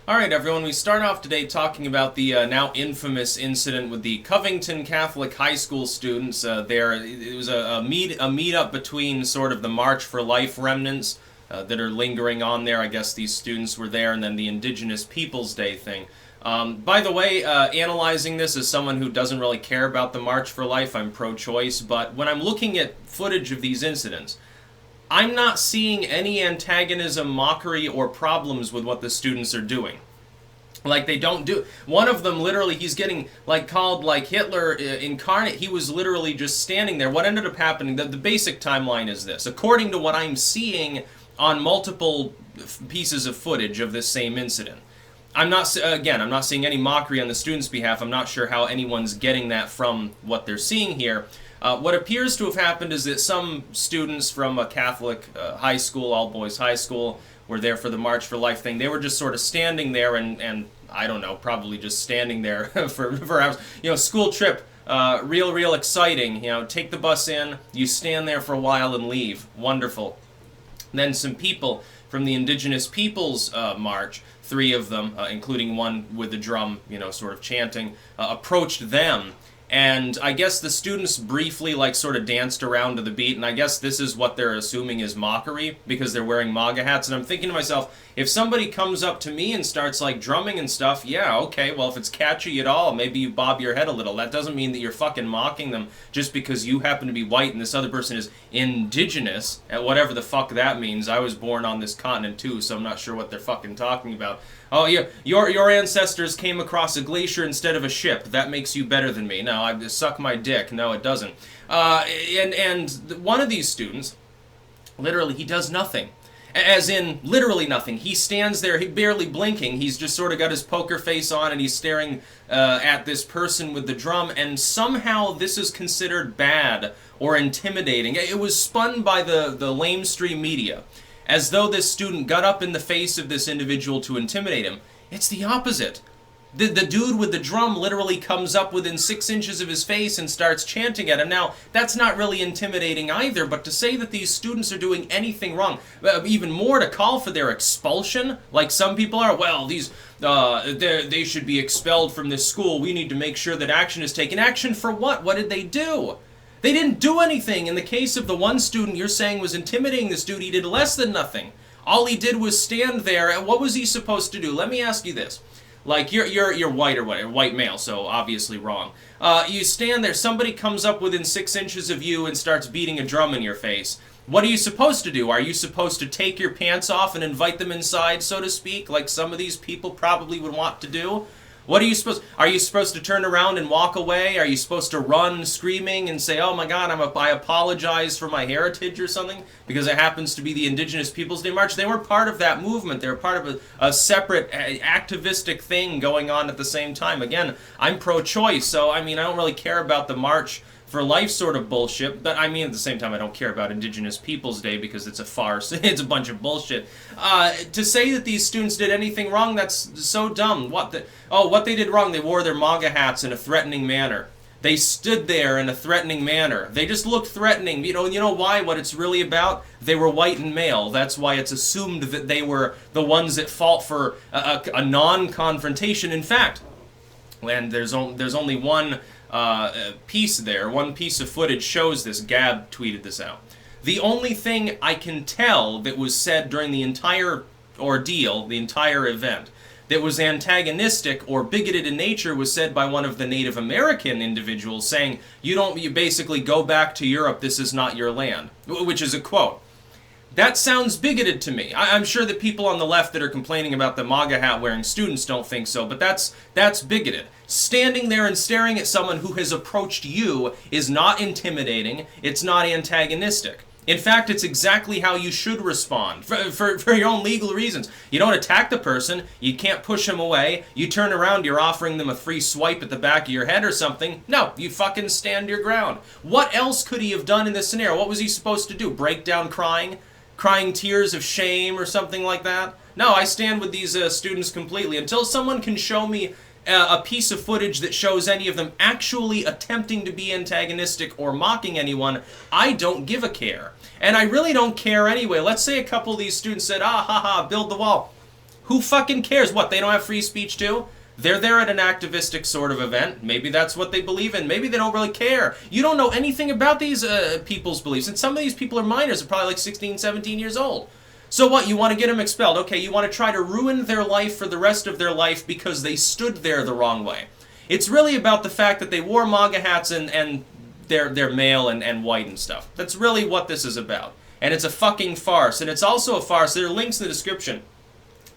Alright everyone, we start off today talking about the now infamous incident with the Covington Catholic High School students. It was a meet-up between sort of the March for Life remnants that are lingering on there. I guess these students were there, and then the Indigenous Peoples Day thing. By the way, analyzing this as someone who doesn't really care about the March for Life, I'm pro-choice, but when I'm looking at footage of these incidents, I'm not seeing any antagonism, mockery, or problems with what the students are doing. Like, they don't do... One of them, literally, he's getting, like, called, like, Hitler incarnate. He was literally just standing there. What ended up happening, the basic timeline is this. According to what I'm seeing on multiple pieces of footage of this same incident, I'm not seeing any mockery on the students' behalf. I'm not sure how anyone's getting that from what they're seeing here. What appears to have happened is that some students from a Catholic high school, all-boys high school, were there for the March for Life thing. They were just sort of standing there and I don't know, probably just standing there for hours. You know, school trip, real exciting. You know, take the bus in, you stand there for a while and leave. Wonderful. And then some people from the Indigenous Peoples March, 3 of them, including one with the drum, you know, sort of chanting, approached them. And I guess the students briefly, like, sort of danced around to the beat, and I guess this is what they're assuming is mockery, because they're wearing MAGA hats, and I'm thinking to myself, if somebody comes up to me and starts, like, drumming and stuff, yeah, okay, well, if it's catchy at all, maybe you bob your head a little. That doesn't mean that you're fucking mocking them just because you happen to be white and this other person is indigenous, and whatever the fuck that means. I was born on this continent, too, so I'm not sure what they're fucking talking about. Oh, yeah, your ancestors came across a glacier instead of a ship. That makes you better than me. No, I suck my dick. No, it doesn't. And one of these students, literally, he does nothing. As in, literally nothing. He stands there, he barely blinking. He's just sort of got his poker face on, and he's staring at this person with the drum, and somehow this is considered bad or intimidating. It was spun by the lamestream media as though this student got up in the face of this individual to intimidate him. It's the opposite. The dude with the drum literally comes up within 6 inches of his face and starts chanting at him. Now, that's not really intimidating either, but to say that these students are doing anything wrong, even more to call for their expulsion, like some people are, well, they should be expelled from this school. We need to make sure that action is taken. Action for what? What did they do? They didn't do anything. In the case of the one student you're saying was intimidating this dude, he did less than nothing. All he did was stand there, and what was he supposed to do? Let me ask you this. Like, you're white or whatever, white male, so obviously wrong. You stand there, somebody comes up within 6 inches of you and starts beating a drum in your face. What are you supposed to do? Are you supposed to take your pants off and invite them inside, so to speak, like some of these people probably would want to do? What are you supposed to turn around and walk away? Are you supposed to run screaming and say, oh my god, I apologize for my heritage or something? Because it happens to be the Indigenous Peoples Day March. They were part of that movement. They were part of a separate activistic thing going on at the same time. Again, I'm pro-choice, so I mean, I don't really care about the March for Life sort of bullshit, but I mean at the same time I don't care about Indigenous Peoples Day because it's a farce. It's a bunch of bullshit. To say that these students did anything wrong, that's so dumb. What they did wrong, they wore their MAGA hats in a threatening manner. They stood there in a threatening manner. They just looked threatening. You know why? What it's really about? They were white and male. That's why it's assumed that they were the ones at fault for a non-confrontation. In fact, and there's only one piece there. One piece of footage shows this. Gab tweeted this out. The only thing I can tell that was said during the entire ordeal, the entire event, that was antagonistic or bigoted in nature was said by one of the Native American individuals saying, you basically go back to Europe, this is not your land, which is a quote. That sounds bigoted to me. I'm sure that people on the left that are complaining about the MAGA hat wearing students don't think so, but that's bigoted. Standing there and staring at someone who has approached you is not intimidating, it's not antagonistic. In fact, it's exactly how you should respond, for your own legal reasons. You don't attack the person, you can't push them away, you turn around, you're offering them a free swipe at the back of your head or something. No, you fucking stand your ground. What else could he have done in this scenario? What was he supposed to do? Break down crying? Crying tears of shame or something like that? No, I stand with these students completely. Until someone can show me a piece of footage that shows any of them actually attempting to be antagonistic or mocking anyone, I don't give a care. And I really don't care anyway. Let's say a couple of these students said, ah, ha, ha, build the wall. Who fucking cares? What, they don't have free speech too? They're there at an activistic sort of event. Maybe that's what they believe in. Maybe they don't really care. You don't know anything about these people's beliefs. And some of these people are minors. They're probably like 16, 17 years old. So what, you want to get them expelled? Okay, you want to try to ruin their life for the rest of their life because they stood there the wrong way. It's really about the fact that they wore MAGA hats and they're male and white and stuff. That's really what this is about. And it's a fucking farce. And it's also a farce. There are links in the description.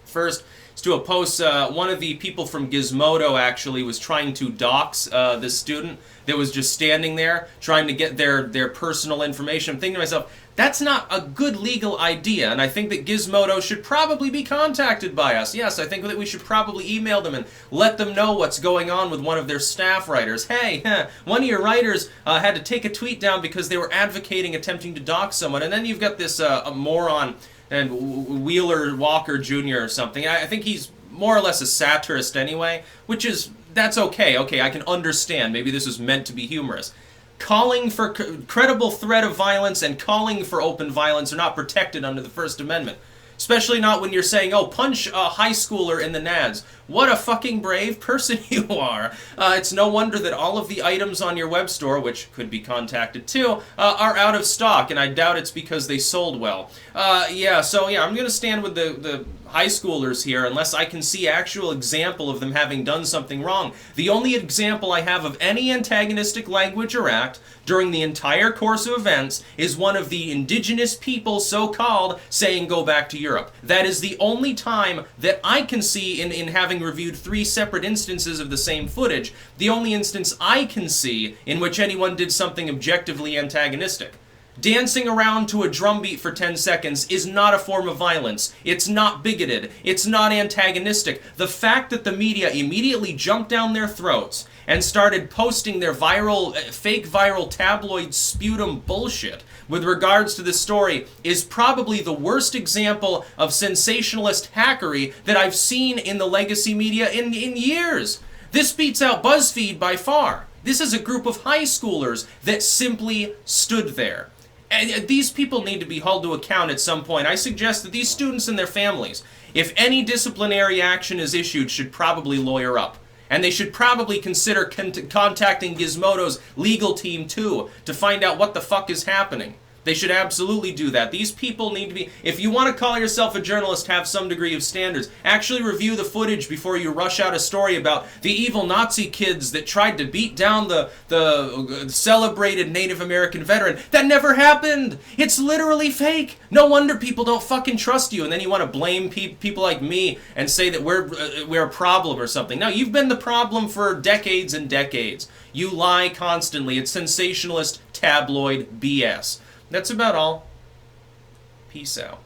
First, it's to a post, one of the people from Gizmodo actually was trying to dox this student that was just standing there trying to get their personal information. I'm thinking to myself, that's not a good legal idea, and I think that Gizmodo should probably be contacted by us. Yes, I think that we should probably email them and let them know what's going on with one of their staff writers. Hey, one of your writers had to take a tweet down because they were advocating attempting to dox someone, and then you've got this a moron and Wheeler Walker Jr. or something. I think he's more or less a satirist anyway, which is, that's okay. Okay, I can understand. Maybe this was meant to be humorous. Calling for credible threat of violence and calling for open violence are not protected under the First Amendment. Especially not when you're saying, oh, punch a high schooler in the nads. What a fucking brave person you are. It's no wonder that all of the items on your web store, which could be contacted too, are out of stock, and I doubt it's because they sold well. Yeah, I'm going to stand with the high schoolers here unless I can see actual example of them having done something wrong. The only example I have of any antagonistic language or act during the entire course of events is one of the indigenous people, so-called, saying go back to Europe. That is the only time that I can see in having reviewed 3 separate instances of the same footage, the only instance I can see in which anyone did something objectively antagonistic. Dancing around to a drum beat for 10 seconds is not a form of violence. It's not bigoted. It's not antagonistic. The fact that the media immediately jumped down their throats and started posting their fake viral tabloid sputum bullshit with regards to this story is probably the worst example of sensationalist hackery that I've seen in the legacy media in years. This beats out BuzzFeed by far. This is a group of high schoolers that simply stood there. And these people need to be held to account at some point. I suggest that these students and their families, if any disciplinary action is issued, should probably lawyer up. And they should probably consider contacting Gizmodo's legal team too to find out what the fuck is happening. They should absolutely do that. These people need to be... If you want to call yourself a journalist, have some degree of standards. Actually review the footage before you rush out a story about the evil Nazi kids that tried to beat down the celebrated Native American veteran. That never happened! It's literally fake! No wonder people don't fucking trust you, and then you want to blame people like me and say that we're a problem or something. No, you've been the problem for decades and decades. You lie constantly. It's sensationalist tabloid BS. That's about all. Peace out.